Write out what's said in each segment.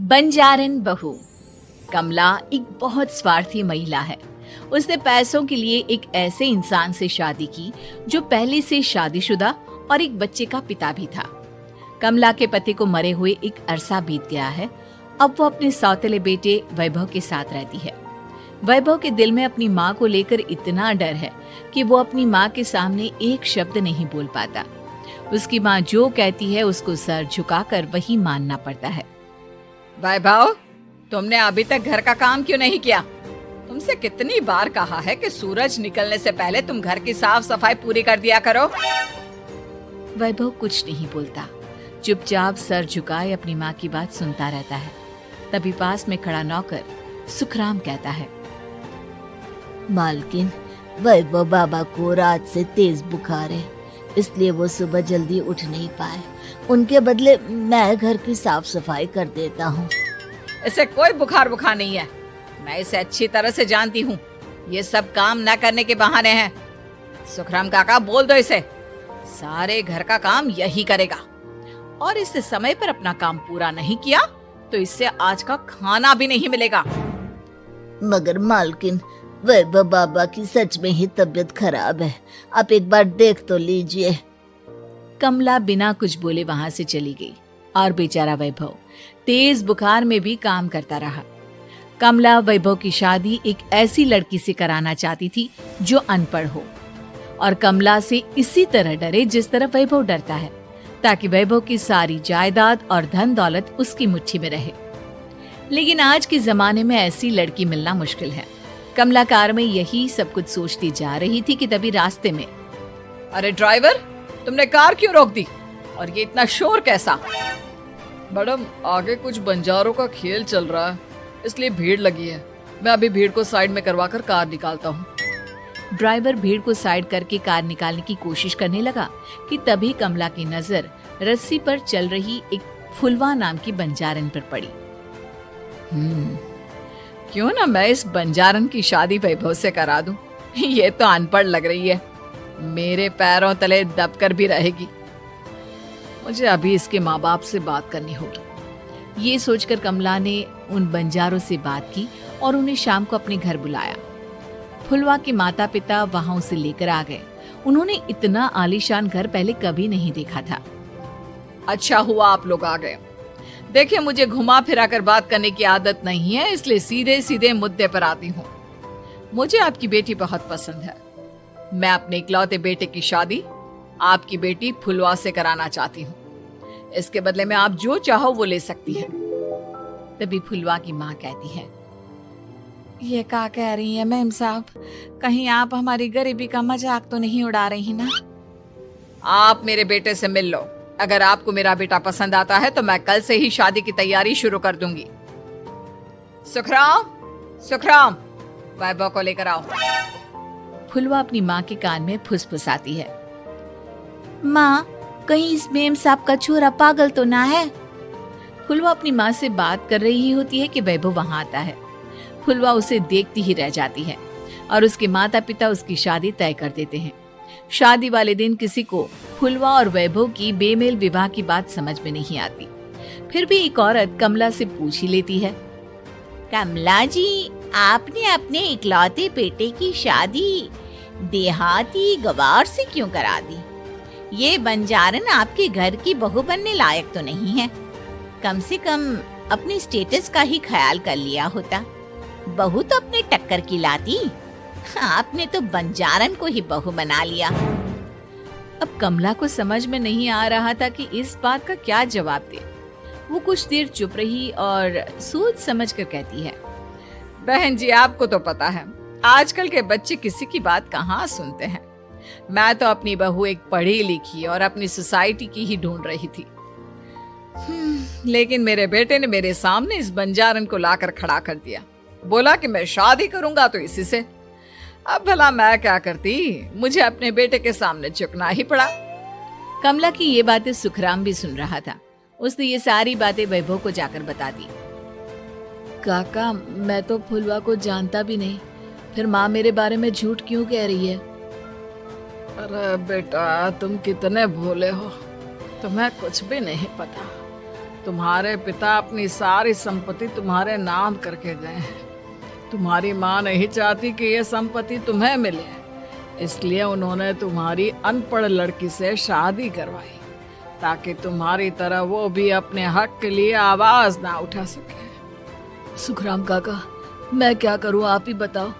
बंजारन बहू। कमला एक बहुत स्वार्थी महिला है। उसने पैसों के लिए एक ऐसे इंसान से शादी की जो पहले से शादीशुदा और एक बच्चे का पिता भी था। कमला के पति को मरे हुए एक अरसा बीत गया है। अब वो अपने सौतेले बेटे वैभव के साथ रहती है। वैभव के दिल में अपनी माँ को लेकर इतना डर है कि वो अपनी माँ के सामने एक शब्द नहीं बोल पाता। उसकी माँ जो कहती है उसको सर झुकाकर वही मानना पड़ता है। वैभव, तुमने अभी तक घर का काम क्यों नहीं किया? तुमसे कितनी बार कहा है कि सूरज निकलने से पहले तुम घर की साफ सफाई पूरी कर दिया करो। वैभव कुछ नहीं बोलता, चुपचाप सर झुकाए अपनी माँ की बात सुनता रहता है। तभी पास में खड़ा नौकर सुखराम कहता है, मालकिन, वैभव बाबा को रात से तेज बुखार है, इसलिए वो सुबह जल्दी उठ नहीं पाए। उनके बदले मैं घर की साफ सफाई कर देता हूँ। इसे कोई बुखार नहीं है। मैं इसे अच्छी तरह से जानती हूँ। ये सब काम न करने के बहाने हैं। सुखराम काका, बोल दो इसे, सारे घर का काम यही करेगा। और इससे समय पर अपना काम पूरा नहीं किया तो इससे आज का खाना भी नहीं मिलेगा। मगर मालकिन, वैभव बाबा की सच में ही तबीयत खराब है, आप एक बार देख तो लीजिए। कमला बिना कुछ बोले वहां से चली गई और बेचारा वैभव तेज बुखार में भी काम करता रहा। कमला वैभव की शादी एक ऐसी लड़की से कराना चाहती थी जो अनपढ़ हो और कमला से इसी तरह डरे जिस तरह वैभव डरता है, ताकि वैभव की सारी जायदाद और धन दौलत उसकी मुट्ठी में रहे। लेकिन आज के जमाने में ऐसी लड़की मिलना मुश्किल है। कमला कार में यही सब कुछ सोचती जा रही थी कि तभी रास्ते में, अरे ड्राइवर, तुमने कार क्यों रोक दी? और ये इतना शोर कैसा? मैडम, आगे कुछ बंजारों का खेल चल रहा है, इसलिए भीड़ लगी है। मैं अभी भीड़ को साइड में करवाकर कार निकालता हूँ। ड्राइवर भीड़ को साइड करके कार निकालने की कोशिश करने लगा कि तभी कमला की नजर रस्सी पर चल रही एक फुलवा नाम की बंजारन पर पड़ी। क्यों ना मैं इस बंजारन की शादी वैभव से करा दूं? ये तो अनपढ़ लग रही है, मेरे पैरों तले दबकर भी रहेगी। मुझे अभी इसके माँ बाप से बात करनी होगी। ये सोचकर कमला ने उन बंजारों से बात की और उन्हें शाम को अपने घर बुलाया। फुलवा के माता पिता वहां उसे लेकर आ गए। उन्होंने इतना आलीशान घर पहले कभी नहीं देखा था। अच्छा हुआ आप लोग आ गए। देखिए, मुझे घुमा फिरा कर बात करने की आदत नहीं है, इसलिए सीधे सीधे मुद्दे पर आती हूँ। मुझे आपकी बेटी बहुत पसंद है। मैं अपने इकलौते बेटे की शादी आपकी बेटी फुलवा से कराना चाहती हूँ। इसके बदले में आप जो चाहो वो ले सकती हैं। तभी फुलवा की माँ कहती है, ये क्या कह रही है मैम साहब? कहीं आप हमारी गरीबी का मजाक तो नहीं उड़ा रही ना? आप मेरे बेटे से मिल लो। अगर आपको मेरा बेटा पसंद आता है तो मैं कल से ही शादी की तैयारी शुरू कर दूंगी। सुखराम, वैभव को लेकर आओ। फुलवा अपनी माँ के कान में फुसफुसाती है, माँ, कहीं इस मेम साहब का छोरा पागल तो ना है? फुलवा अपनी माँ से बात कर रही होती है कि वैभव वहां आता है। फुलवा उसे देखती ही रह जाती है और उसके माता पिता उसकी शादी तय कर देते हैं। शादी वाले दिन किसी को फुलवा और वैभव की बेमेल विवाह की बात समझ में नहीं आती। फिर भी एक औरत कमला से पूछ ही लेती है, कमला जी, आपने अपने इकलौते बेटे की शादी देहाती गवार से क्यों करा दी? ये बंजारन आपके घर की बहू बनने लायक तो नहीं है। कम से कम अपने स्टेटस का ही ख्याल कर लिया होता। बहू तो अपने टक्कर की लाती, आपने तो बंजारन को ही बहू बना लिया। अब कमला को समझ में नहीं आ रहा था कि इस बात का क्या जवाब दे। वो कुछ देर चुप रही और सोच समझ कर कहती है, बहन जी, आपको तो पता है आजकल के बच्चे किसी की बात कहाँ सुनते हैं। मैं तो अपनी बहू एक पढ़ी लिखी और अपनी सोसाइटी की ही ढूंढ रही थी। लेकिन मेरे बेटे ने मेरे सामने इस बंजारन को लाकर खड़ा कर दिया। बोला कि मैं शादी करूंगा तो इसी से। अब भला मैं क्या करती? मुझे अपने बेटे के सामने झुकना ही पड़ा। कमला की ये बातें सुखराम भी सुन रहा था। उसने ये सारी बातें वैभव को जाकर बता दी। काका, मैं तो फुलवा को जानता भी नहीं, फिर माँ मेरे बारे में झूठ क्यों कह रही है? अरे बेटा, तुम कितने भोले हो, तुम्हें कुछ भी नहीं पता। तुम्हारे पिता अपनी सारी संपत्ति तुम्हारे नाम करके गए हैं। तुम्हारी माँ नहीं चाहती कि ये संपत्ति तुम्हें मिले, इसलिए उन्होंने तुम्हारी अनपढ़ लड़की से शादी करवाई ताकि तुम्हारी तरह वो भी अपने हक के लिए आवाज ना उठा सके। सुखराम काका, मैं क्या करूं, आप ही बताओ।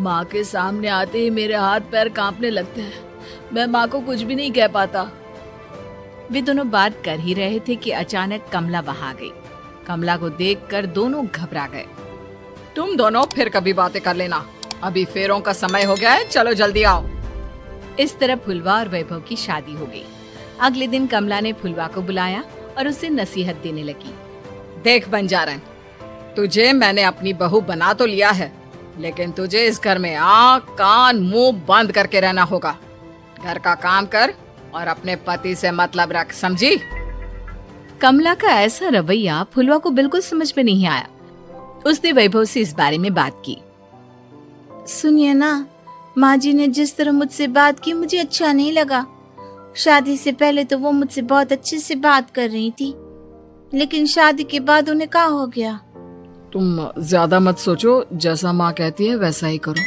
माँ के सामने आते ही मेरे हाथ पैर कांपने लगते हैं। मैं माँ को कुछ भी नहीं कह पाता। वे दोनों बात कर ही रहे थे कि अचानक कमला वहां आ गई। कमला को देखकर दोनों घबरा गए। तुम दोनों फिर कभी बातें कर लेना, अभी फेरों का समय हो गया है, चलो जल्दी आओ। इस तरह फुलवा और वैभव की शादी हो गई। अगले दिन कमला ने फुलवा को बुलाया और उसे नसीहत देने लगी। देख बंजारन, तुझे मैंने अपनी बहू बना तो लिया है, लेकिन तुझे इस घर में आँख कान मुंह बंद करके रहना होगा। घर का काम कर और अपने पति से मतलब रख, समझी? कमला का ऐसा रवैया फुलवा को बिल्कुल समझ में नहीं आया। उसने वैभव से इस बारे में बात की। सुनिए ना, माँ जी ने जिस तरह मुझसे बात की मुझे अच्छा नहीं लगा। शादी से पहले तो वो मुझसे बहुत अच्छे से बात कर रही थी, लेकिन शादी के बाद उन्हें क्या हो गया? तुम ज्यादा मत सोचो, जैसा माँ कहती है वैसा ही करो।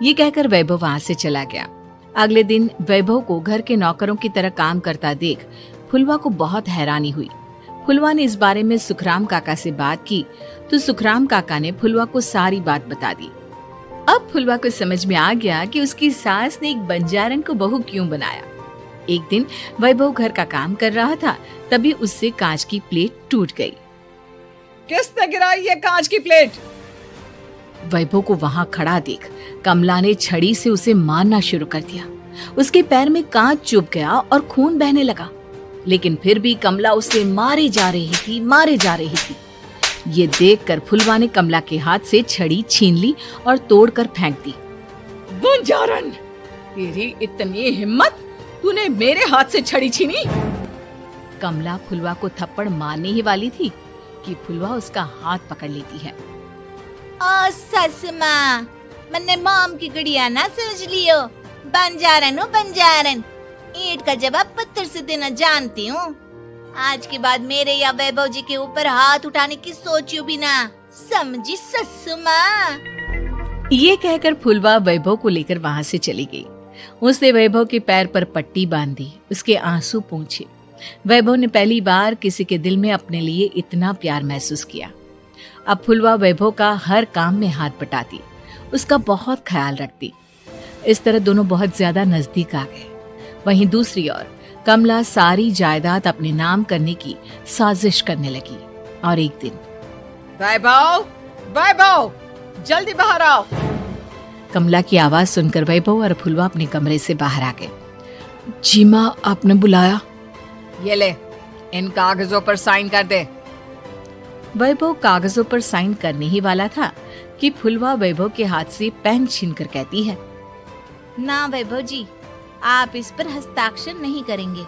ये कहकर वैभव वहां से चला गया। अगले दिन वैभव को घर के नौकरों की तरह काम करता देख फुलवा को बहुत हैरानी हुई। फुलवा ने इस बारे में सुखराम काका से बात की तो सुखराम काका ने फुलवा को सारी बात बता दी। अब फुलवा को समझ में आ गया कि उसकी सास ने एक बंजारन को बहू क्यों बनाया। एक दिन वैभव घर का काम कर रहा था, तभी उससे कांच की प्लेट टूट गई। किसने गिराई ये कांच की प्लेट? वैभव को वहां खड़ा देख कमला ने छड़ी से उसे मारना शुरू कर दिया। उसके पैर में कांच चुभ गया और खून बहने लगा, लेकिन फिर भी कमला उसे मारे जा रही थी। ये देखकर फुलवा ने कमला के हाथ से छड़ी छीन ली और तोड़कर फेंक दी। बंजारन, तेरी इतनी हिम्मत, तूने मेरे हाथ से छड़ी छीनी? कमला फुलवा को थप्पड़ मारने ही वाली थी कि फुलवा उसका हाथ पकड़ लेती है। ओ सस माँ, मैंने मॉम की गुड़िया ना समझ लियो। बंजारन हो बंजारन, ईंट का जवाब पत्थर से देना जानती हूँ। आज के बाद मेरे या वैभव जी के ऊपर हाथ उठाने की सोचियो भी ना, समझी ससु माँ? ये कहकर फुलवा वैभव को लेकर वहां से चली गई। उसने वैभव के पैर पर पट्टी बांधी, उसके आंसू पोंछे। वैभव ने पहली बार किसी के दिल में अपने लिए इतना प्यार महसूस किया। अब फुलवा वैभव का हर काम में हाथ बटाती, उसका बहुत ख्याल रखती। इस तरह दोनों बहुत ज्यादा नजदीक आ गए। वहीं दूसरी ओर कमला सारी जायदाद अपने नाम करने की साजिश करने लगी। और एक दिन, वैभव, जल्दी बाहर आओ। कमला की आवाज सुनकर वैभव और फुलवा अपने कमरे से बाहर आ गए। जी माँ, आपने बुलाया? ये ले, इन कागजों पर साइन कर दे। वैभव कागजों पर साइन करने ही वाला था कि फुलवा वैभव के हाथ से पेन छीनकर कहती है, ना वैभव जी, आप इस पर हस्ताक्षर नहीं करेंगे।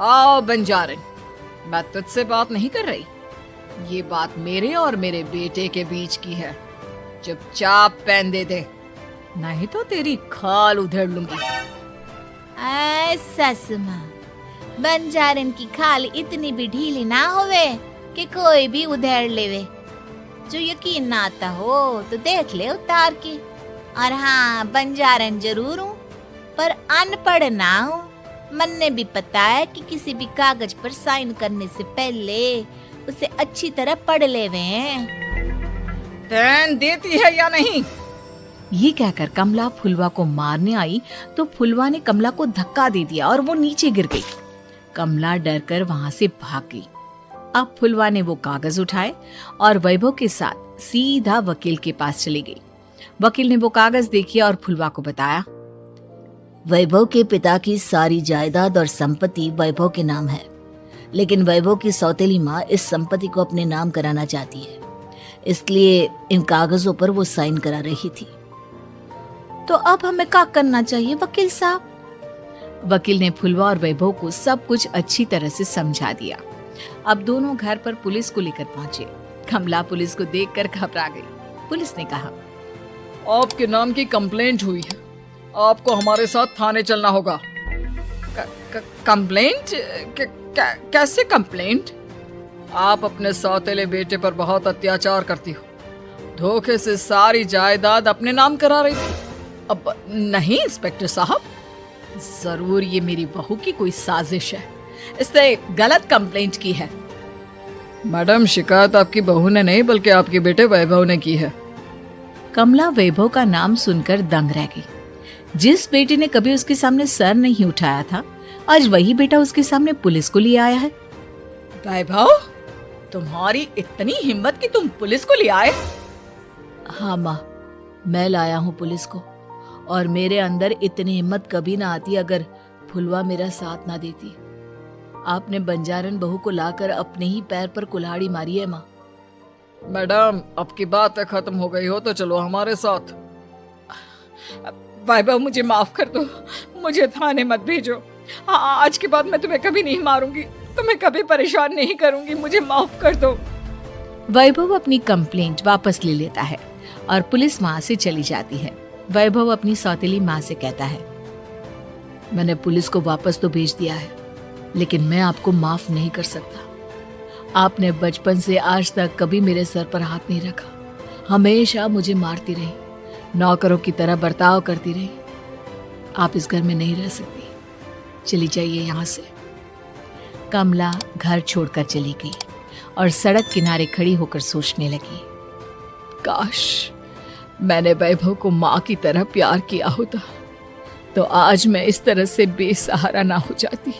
आओ बंजारन, मैं तुझसे बात नहीं कर रही। ये बात मेरे और मेरे बेटे के बीच की है। चुपचाप पेन दे दे, नहीं तो तेरी खाल उधेड़ लूंगी। सस माँ, बंजारन की खाल इतनी भी ढीली ना होवे कि कोई भी उधेड़ लेवे। जो यकीन ना आता हो तो देख ले उतार के। और हाँ, बंजारन जरूर हूँ पर अनपढ़ ना हूँ। मन भी पता है कि किसी भी कागज पर साइन करने से पहले उसे अच्छी तरह पढ़ लेवे। पेन देती है या नहीं? ये कहकर कमला फुलवा को मारने आई तो फुलवा ने कमला को धक्का दे दिया और वो नीचे गिर गई। कमला डरकर वहां से भाग गई। अब फुलवा ने वो कागज उठाए और वैभव के साथ सीधा वकील के पास चली गई। वकील ने वो कागज देखे और फुलवा को बताया, वैभव के पिता की सारी जायदाद और संपत्ति वैभव के नाम है, लेकिन वैभव की सौतेली माँ इस संपत्ति को अपने नाम कराना चाहती है, इसलिए इन कागजों पर वो साइन करा रही थी। तो अब हमें क्या करना चाहिए वकील साहब? वकील ने फुलवा और वैभव को सब कुछ अच्छी तरह से समझा दिया। अब दोनों घर पर पुलिस को लेकर पहुंचे। कमला पुलिस को देखकर घबरा गई। पुलिस ने कहा, आपके नाम की कंप्लेंट हुई है, आपको हमारे साथ थाने चलना होगा। कंप्लेंट? कैसे कंप्लेंट? आप अपने सौतेले बेटे पर बहुत अत्याचार करती हो। धोखे से सारी जायदाद अपने नाम करा रही थी। अब नहीं इंस्पेक्टर साहब, जरूर ये मेरी बहू की कोई साजिश है, इसने गलत कंप्लेंट की है। मैडम, शिकायत आपकी बहू ने नहीं बल्कि आपके बेटे वैभव ने की है। कमला वैभव का नाम सुनकर दंग रह गई। जिस बेटे ने कभी उसके सामने सर नहीं उठाया था, आज वही बेटा उसके सामने पुलिस को लिए आया है। वैभव, तुम्हारी इतनी हिम्मत कि तुम पुलिस को ले आए? हाँ माँ, मैं लाया हूँ पुलिस को, और मेरे अंदर इतनी हिम्मत कभी ना आती अगर फुलवा मेरा साथ ना देती। आपने बंजारन बहू को लाकर अपने ही पैर पर कुल्हाड़ी मारी है माँ। मैडम, अब की बात खत्म हो गई हो तो चलो हमारे साथ। वैभव, मुझे माफ कर दो, मुझे थाने मत भेजो। आज के बाद मैं तुम्हें कभी नहीं मारूंगी, तुम्हें कभी परेशान नहीं करूंगी, मुझे माफ कर दो। वैभव अपनी कंप्लेंट वापस ले लेता है और पुलिस वहां से चली जाती है। वैभव अपनी सौतेली माँ से कहता है, मैंने पुलिस को वापस तो भेज दिया है, लेकिन मैं आपको माफ नहीं कर सकता। आपने बचपन से आज तक कभी मेरे सर पर हाथ नहीं रखा, हमेशा मुझे मारती रही, नौकरों की तरह बर्ताव करती रही। आप इस घर में नहीं रह सकती, चली जाइए यहाँ से। कमला घर छोड़कर चली गई और सड़क किनारे खड़ी होकर सोचने लगी, काश मैंने वैभव को माँ की तरह प्यार किया होता तो आज मैं इस तरह से बेसहारा ना हो जाती।